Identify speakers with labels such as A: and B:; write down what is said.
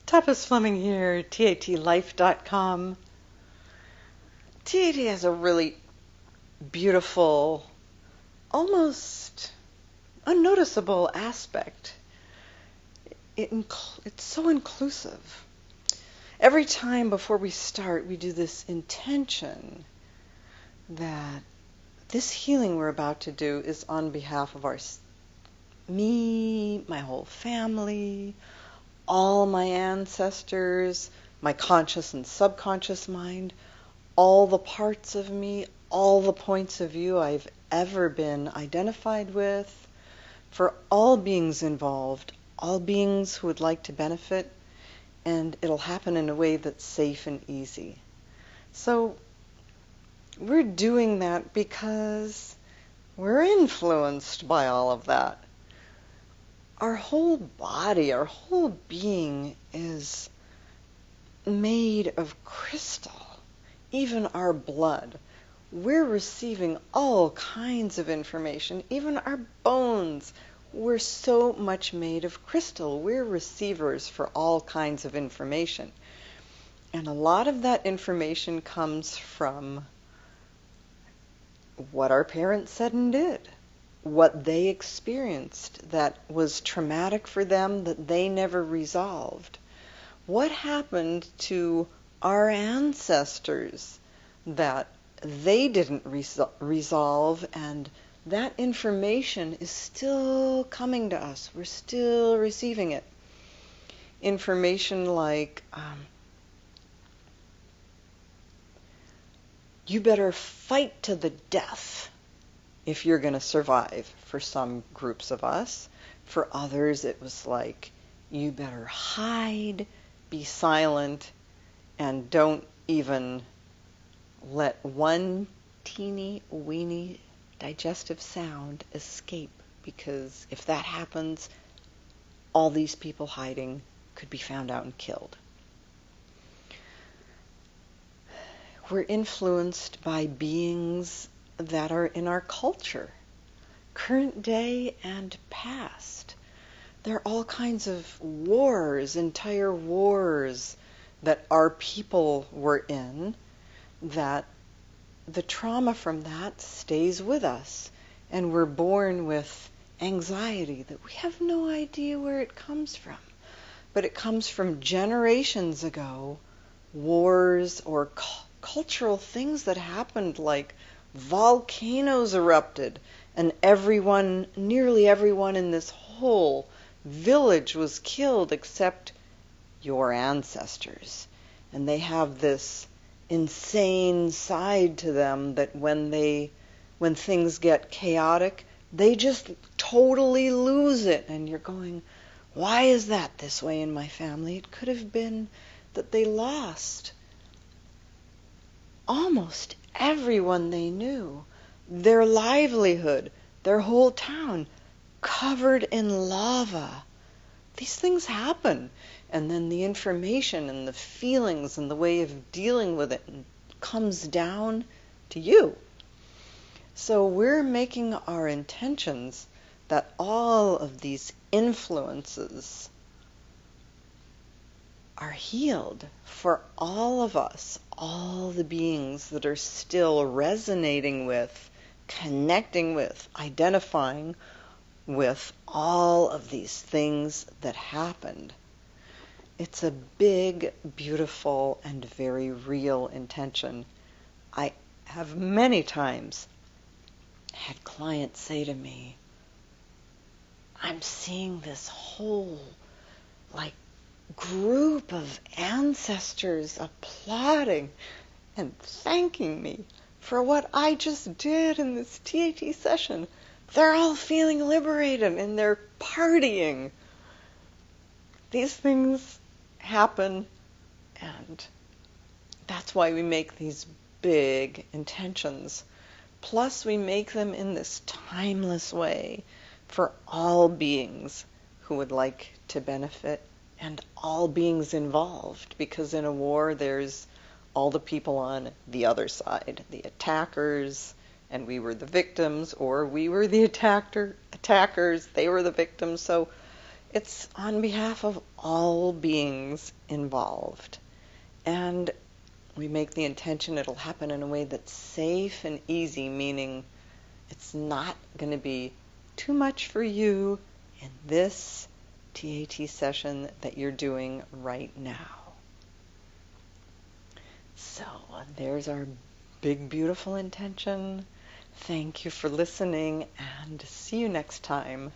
A: Tapas Fleming here, TATlife.com. TAT has a really beautiful, almost unnoticeable aspect. It's so inclusive. Every time before we start, we do this intention that this healing we're about to do is on behalf of me, my whole family, all my ancestors, my conscious and subconscious mind, all the parts of me, all the points of view I've ever been identified with, for all beings involved, all beings who would like to benefit, and it'll happen in a way that's safe and easy. So we're doing that because we're influenced by all of that. Our whole body, our whole being is made of crystal. Even our blood. We're receiving all kinds of information. Even our bones. We're so much made of crystal. We're receivers for all kinds of information. And a lot of that information comes from what our parents said and did. What they experienced that was traumatic for them that they never resolved. What happened to our ancestors that they didn't resolve, and that information is still coming to us. We're still receiving it. Information like, you better fight to the death if you're going to survive, for some groups of us. For others, it was like, you better hide, be silent, and don't even let one teeny weeny digestive sound escape, because if that happens, all these people hiding could be found out and killed. We're influenced by beings that are in our culture, current day and past. There are all kinds of wars, entire wars that our people were in, that the trauma from that stays with us, and we're born with anxiety that we have no idea where it comes from. But it comes from generations ago, wars or cultural things that happened, like volcanoes erupted, and nearly everyone in this whole village was killed except your ancestors. And they have this insane side to them that when things get chaotic, they just totally lose it. And you're going, why is that this way in my family? It could have been that they lost almost everyone they knew, their livelihood, their whole town, covered in lava. These things happen. And then the information and the feelings and the way of dealing with it comes down to you. So we're making our intentions that all of these influences are healed for all of us, all the beings that are still resonating with, connecting with, identifying with all of these things that happened. It's a big, beautiful, and very real intention. I have many times had clients say to me, I'm seeing this whole, group of ancestors applauding and thanking me for what I just did in this TAT session. They're all feeling liberated and they're partying. These things happen, and that's why we make these big intentions. Plus, we make them in this timeless way for all beings who would like to benefit, and all beings involved, because in a war there's all the people on the other side, the attackers, and we were the victims, or we were the attackers, they were the victims. So It's on behalf of all beings involved. And we make the intention it'll happen in a way that's safe and easy, meaning it's not going to be too much for you in this TAT session that you're doing right now. So there's our big, beautiful intention. Thank you for listening, and see you next time.